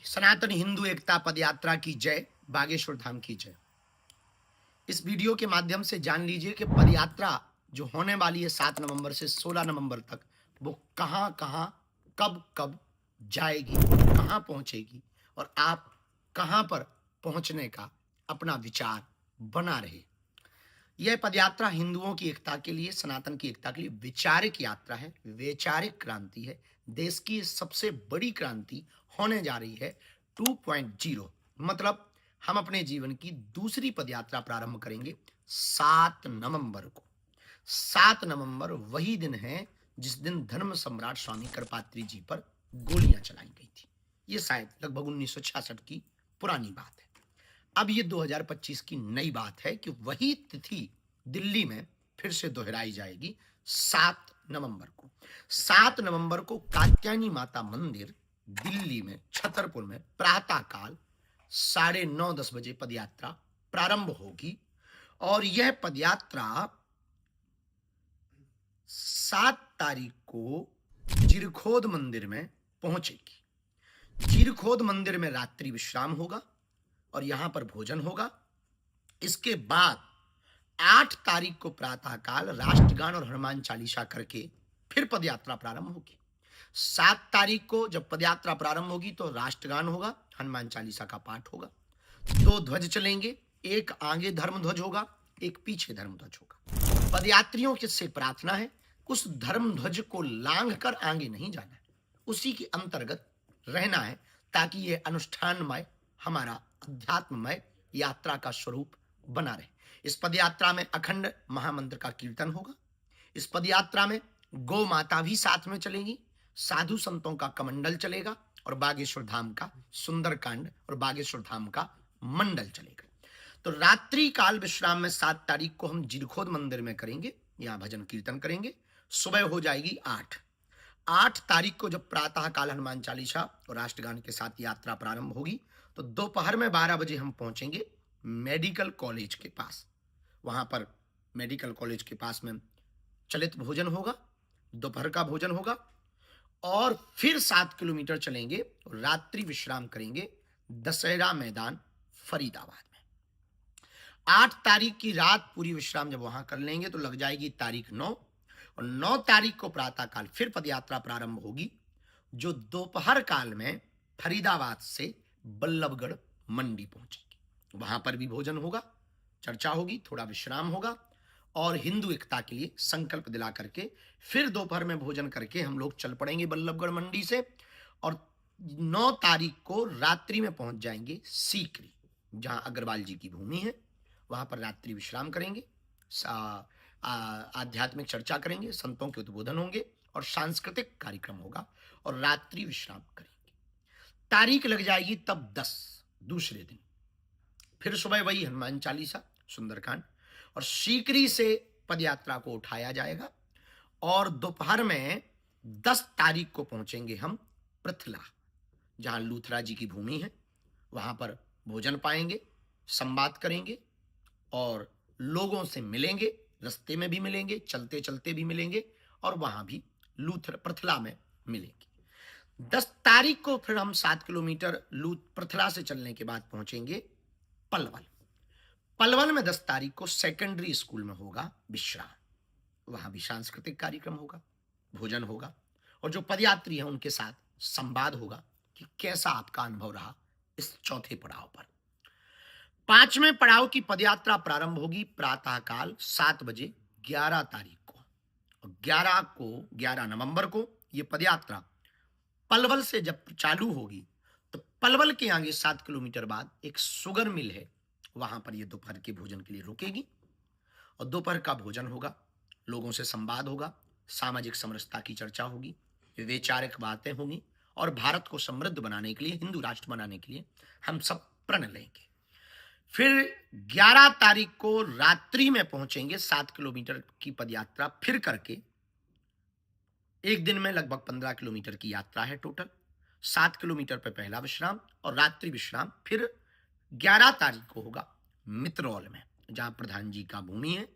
सनातन हिंदू एकता पदयात्रा की जय, बागेश्वर धाम की जय। इस वीडियो के माध्यम से जान लीजिए कि पदयात्रा जो होने वाली है 7 नवंबर से 16 नवंबर तक, वो कहां कहां कब कब जाएगी, कहां पहुंचेगी और आप कहां पर पहुंचने का अपना विचार बना रहे। यह पदयात्रा हिंदुओं की एकता के लिए, सनातन की एकता के लिए वैचारिक यात्रा है, वैचारिक क्रांति है। देश की सबसे बड़ी क्रांति होने जा रही है 2.0। मतलब हम अपने जीवन की दूसरी पदयात्रा प्रारंभ करेंगे 7 नवंबर को। 7 नवंबर वही दिन है जिस दिन धर्म सम्राट स्वामी करपात्री जी पर गोलियां चलाई गई थी। ये शायद लगभग 1966 की पुरानी बात है। अब ये 2025 की नई बात है कि वही तिथि दिल्ली में फिर से दोहराई जाएगी 7 नवंबर को। 7 नवंबर को कात्यायनी माता मंदिर दिल्ली में छतरपुर में प्रातः काल 9:30-10 बजे पदयात्रा प्रारंभ होगी और यह पदयात्रा 7 तारीख को जीरखोद मंदिर में पहुंचेगी। जीरखोद मंदिर में रात्रि विश्राम होगा और यहां पर भोजन होगा। इसके बाद 8 तारीख को प्रातःकाल राष्ट्रगान और हनुमान चालीसा करके फिर पदयात्रा प्रारंभ होगी। 7 तारीख को जब पदयात्रा प्रारंभ होगी तो राष्ट्रगान होगा, हनुमान चालीसा का पाठ होगा, 2 ध्वज चलेंगे, एक आगे धर्म ध्वज होगा, एक पीछे धर्म ध्वज होगा। पदयात्रियों से प्रार्थना है उस धर्म ध्वज को लांघ कर आगे नहीं जाना है, उसी के अंतर्गत रहना है ताकि यह अनुष्ठानमय, हमारा अध्यात्ममय यात्रा का स्वरूप बना रहे। इस पदयात्रा में अखंड महामंत्र का कीर्तन होगा। इस पदयात्रा में गौ माता भी साथ में चलेंगी, साधु संतों का कमंडल चलेगा और बागेश्वर धाम का सुंदरकांड और बागेश्वर धाम का मंडल चलेगा। तो रात्रि काल विश्राम में 7 तारीख को हम जीरखोद मंदिर में करेंगे, यहां भजन कीर्तन करेंगे। सुबह हो जाएगी 8 तारीख को जब प्रातः काल हनुमान चालीसा और राष्ट्रगान के साथ यात्रा प्रारंभ होगी तो दोपहर में 12 बजे हम पहुंचेंगे मेडिकल कॉलेज के पास। वहां पर मेडिकल कॉलेज के पास में चलित भोजन होगा, दोपहर का भोजन होगा और फिर 7 किलोमीटर चलेंगे, रात्रि विश्राम करेंगे दशहरा मैदान फरीदाबाद में। 8 तारीख की रात पूरी विश्राम जब वहां कर लेंगे तो लग जाएगी तारीख 9 और 9 तारीख को प्रातःकाल फिर पदयात्रा प्रारंभ होगी जो दोपहर काल में फरीदाबाद से बल्लभगढ़ मंडी पहुंचेगी। वहां पर भी भोजन होगा, चर्चा होगी, थोड़ा विश्राम होगा और हिंदू एकता के लिए संकल्प दिला करके फिर दोपहर में भोजन करके हम लोग चल पड़ेंगे बल्लभगढ़ मंडी से और 9 तारीख को रात्रि में पहुंच जाएंगे सीकरी, जहां अग्रवाल जी की भूमि है। वहां पर रात्रि विश्राम करेंगे, आध्यात्मिक चर्चा करेंगे, संतों के उद्बोधन होंगे और सांस्कृतिक कार्यक्रम होगा और रात्रि विश्राम करेंगे। तारीख लग जाएगी तब 10 दूसरे दिन। फिर सुबह वही हनुमान चालीसा, सुंदरकांड और सीकरी से पदयात्रा को उठाया जाएगा और दोपहर में 10 तारीख को पहुंचेंगे हम पृथला, जहां लूथरा जी की भूमि है। वहां पर भोजन पाएंगे, संवाद करेंगे और लोगों से मिलेंगे, रास्ते में भी मिलेंगे, चलते चलते भी मिलेंगे और वहां भी पृथला में मिलेंगे। 10 तारीख को फिर हम 7 किलोमीटर पृथला से चलने के बाद पहुंचेंगे पलवल। पलवल में 10 तारीख को सेकेंडरी स्कूल में होगा विश्राम, वहां भी सांस्कृतिक कार्यक्रम होगा, भोजन होगा और जो पदयात्री हैं उनके साथ संवाद होगा कि कैसा आपका अनुभव रहा इस चौथे पड़ाव पर। 5वें पड़ाव की पदयात्रा प्रारंभ होगी प्रातःकाल 7 बजे 11 तारीख को और 11 नवंबर को यह पदयात्रा पलवल से जब चालू होगी तो पलवल के आगे 7 किलोमीटर बाद एक शुगर मिल है, वहां पर ये दोपहर के भोजन के लिए रुकेगी और दोपहर का भोजन होगा, लोगों से संवाद होगा, सामाजिक समरसता की चर्चा होगी, वैचारिक बातें होंगी और भारत को समृद्ध बनाने के लिए, हिंदू राष्ट्र बनाने के लिए हम सब प्रण लेंगे। फिर 11 तारीख को रात्रि में पहुंचेंगे 7 किलोमीटर की पदयात्रा फिर करके। एक दिन में लगभग 15 किलोमीटर की यात्रा है टोटल। 7 किलोमीटर पर पहला विश्राम और रात्रि विश्राम फिर 11 तारीख को होगा मित्रौल में, जहां प्रधान जी का भूमि है।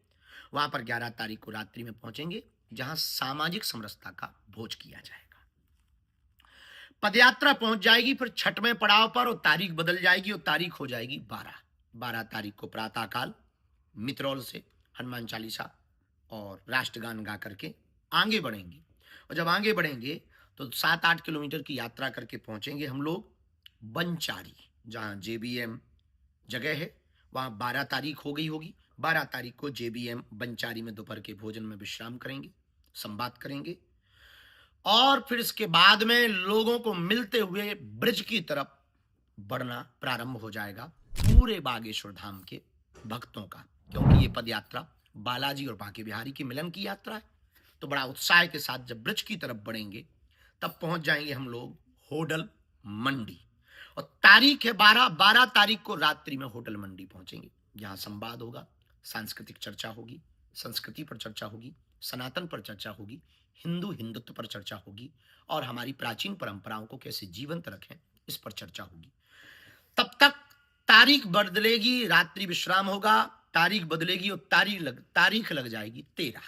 वहां पर 11 तारीख को रात्रि में पहुंचेंगे, जहां सामाजिक समरसता का भोज किया जाएगा। पदयात्रा पहुंच जाएगी फिर छठवें पड़ाव पर और तारीख बदल जाएगी और तारीख हो जाएगी 12 तारीख को प्रातःकाल मित्रौल से हनुमान चालीसा और राष्ट्रगान गा करके आगे बढ़ेंगे। और जब आगे बढ़ेंगे तो 7-8 किलोमीटर की यात्रा करके पहुंचेंगे हम लोग बनचारी, जहां जेबीएम जगह है। वहां 12 तारीख हो गई होगी। 12 तारीख को जेबीएम बनचारी में दोपहर के भोजन में विश्राम करेंगे, संवाद करेंगे और फिर इसके बाद में लोगों को मिलते हुए ब्रिज की तरफ बढ़ना प्रारंभ हो जाएगा पूरे बागेश्वर धाम के भक्तों का, क्योंकि ये पद यात्रा बालाजी और बांके बिहारी के मिलन की यात्रा है। तो बड़ा उत्साह के साथ जब ब्रिज की तरफ बढ़ेंगे तब पहुंच जाएंगे हम लोग होटल मंडी। और तारीख है 12 तारीख को रात्रि में होटल मंडी पहुंचेंगे, जहां संवाद होगा, सांस्कृतिक चर्चा होगी, संस्कृति पर चर्चा होगी, सनातन पर चर्चा होगी, हिंदुत्व पर चर्चा होगी और हमारी प्राचीन परंपराओं को कैसे जीवंत रखें इस पर चर्चा होगी। तब तक तारीख बदलेगी, रात्रि विश्राम होगा, तारीख बदलेगी और तारीख लग जाएगी 13।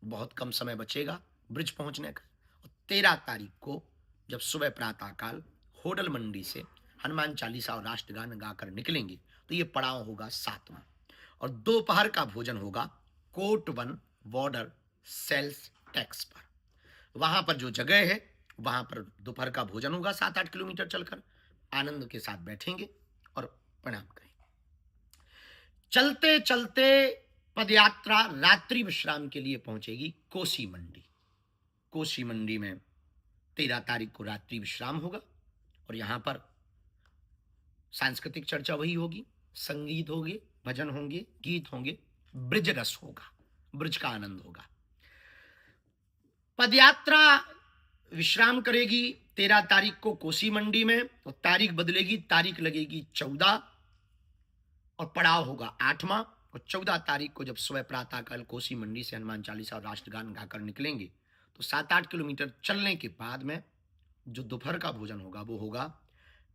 बहुत कम समय बचेगा ब्रिज पहुंचने का। और 13 तारीख को जब सुबह प्रातःकाल होटल मंडी से हनुमान चालीसा और राष्ट्रगान गाकर निकलेंगे तो ये पड़ाव होगा 7वां। और दोपहर का भोजन होगा कोट 1 बॉर्डर सेल्स टैक्स पर। वहां पर जो जगह है वहां पर दोपहर का भोजन होगा। 7-8 किलोमीटर चलकर आनंद के साथ बैठेंगे और प्रणाम करेंगे। चलते चलते पदयात्रा रात्रि विश्राम के लिए पहुंचेगी कोसी मंडी। कोसी मंडी में 13 तारीख को रात्रि विश्राम होगा और यहां पर सांस्कृतिक चर्चा वही होगी, संगीत होंगे, भजन होंगे, गीत होंगे, ब्रिज रस होगा, ब्रिज का आनंद होगा। पदयात्रा विश्राम करेगी 13 तारीख को कोसी मंडी में और तारीख बदलेगी, तारीख लगेगी 14 और पड़ाव होगा 8वां। और 14 तारीख को जब सुबह प्रातःकाल कोसी मंडी से हनुमान चालीसा और राष्ट्रगान गाकर निकलेंगे तो 7-8 किलोमीटर चलने के बाद में जो दोपहर का भोजन होगा वो होगा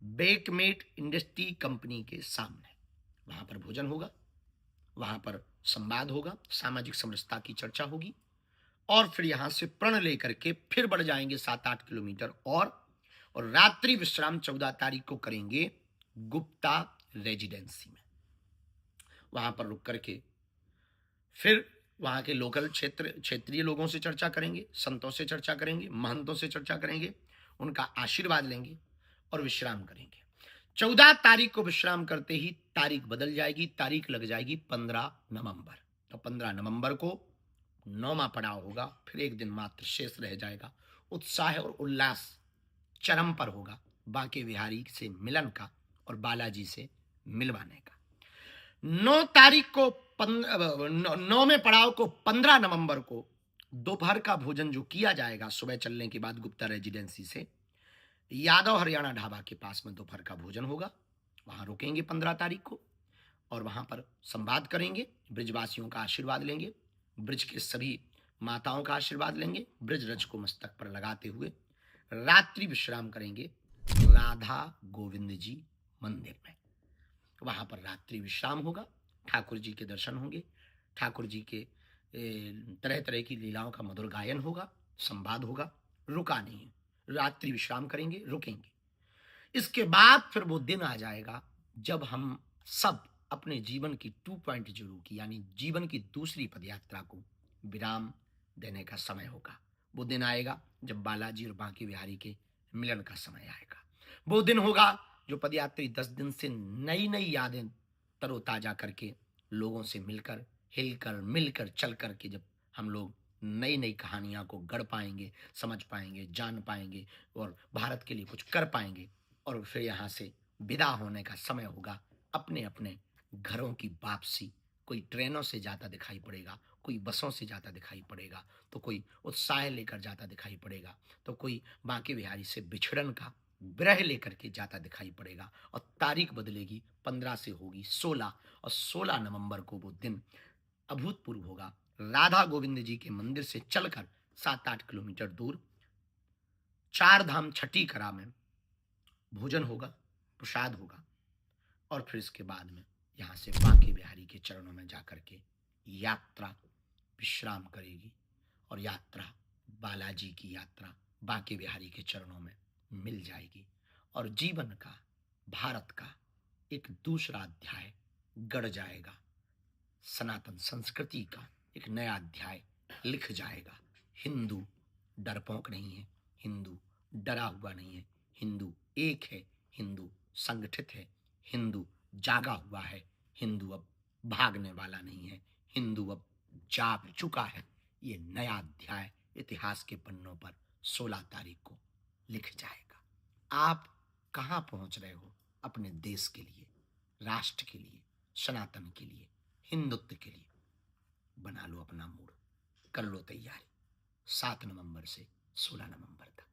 बेकमेट इंडस्ट्री कंपनी के सामने। वहां पर भोजन होगा, वहां पर संवाद होगा, सामाजिक समरसता की चर्चा होगी और फिर यहां से प्रण लेकर के फिर बढ़ जाएंगे 7-8 किलोमीटर और रात्रि विश्राम 14 तारीख को करेंगे गुप्ता रेजिडेंसी में। वहां पर रुक करके फिर वहां के लोकल क्षेत्रीय लोगों से चर्चा करेंगे, संतों से चर्चा करेंगे, महंतों से चर्चा करेंगे, उनका आशीर्वाद लेंगे और विश्राम करेंगे। 14 तारीख को विश्राम करते ही तारीख बदल जाएगी, तारीख लग जाएगी 15 नवंबर। तो 15 नवंबर को 9वां पड़ाव होगा। फिर एक दिन मात्र शेष रह जाएगा। उत्साह और उल्लास चरम पर होगा बांके बिहारी से मिलन का और बालाजी से मिलवाने का। 9 तारीख को 9वें पड़ाव को 15 नवंबर को दोपहर का भोजन जो किया जाएगा सुबह चलने के बाद गुप्ता रेजिडेंसी से यादव हरियाणा ढाबा के पास में दोपहर का भोजन होगा। वहां रुकेंगे 15 तारीख को और वहां पर संवाद करेंगे, ब्रिजवासियों का आशीर्वाद लेंगे, ब्रिज के सभी माताओं का आशीर्वाद लेंगे, ब्रिज रज को मस्तक पर लगाते हुए रात्रि विश्राम करेंगे राधा गोविंद जी मंदिर में। वहां पर रात्रि विश्राम होगा, ठाकुर जी के दर्शन होंगे, ठाकुर जी के तरह तरह की लीलाओं का मधुर गायन होगा, संवाद होगा, रुका नहीं, रात्रि विश्राम करेंगे, रुकेंगे। इसके बाद फिर वो दिन आ जाएगा जब हम सब अपने जीवन की 2.0 की यानी जीवन की दूसरी पदयात्रा को विराम देने का समय होगा। वो दिन आएगा जब बालाजी और बांके बिहारी के मिलन का समय आएगा। वो दिन होगा जो पदयात्री 10 दिन से नई नई यादें तरोताजा करके लोगों से मिलकर, हिलकर, मिलकर, चल करके जब हम लोग नई नई कहानियां को गढ़ पाएंगे, समझ पाएंगे, जान पाएंगे और भारत के लिए कुछ कर पाएंगे। और फिर यहाँ से विदा होने का समय होगा, अपने अपने घरों की वापसी। कोई ट्रेनों से जाता दिखाई पड़ेगा, कोई बसों से जाता दिखाई पड़ेगा, तो कोई उत्साह लेकर जाता दिखाई पड़ेगा, तो कोई बांके बिहारी से बिछड़न का विरह लेकर के जाता दिखाई पड़ेगा। और तारीख बदलेगी, 15 से होगी 16 और 16 नवंबर को वो दिन अभूतपूर्व होगा। राधा गोविंद जी के मंदिर से चलकर 7-8 किलोमीटर दूर 4 धाम छठी करा में भोजन होगा, प्रसाद होगा और फिर इसके बाद में यहाँ से बांके बिहारी के चरणों में जाकर के यात्रा विश्राम करेगी और यात्रा बालाजी की यात्रा बांके बिहारी के चरणों में मिल जाएगी और जीवन का, भारत का एक दूसरा अध्याय गढ़ जाएगा। सनातन संस्कृति का एक नया अध्याय लिख जाएगा। हिंदू डरपोक नहीं है, हिंदू डरा हुआ नहीं है, हिंदू एक है, हिंदू संगठित है, हिंदू जागा हुआ है, हिंदू अब भागने वाला नहीं है, हिंदू अब जाग चुका है। ये नया अध्याय इतिहास के पन्नों पर 16 तारीख को लिख जाएगा। आप कहाँ पहुंच रहे हो अपने देश के लिए, राष्ट्र के लिए, सनातन के लिए, हिंदुत्व के लिए? बना लो अपना मूड, कर लो तैयारी 7 नवंबर से 16 नवंबर तक।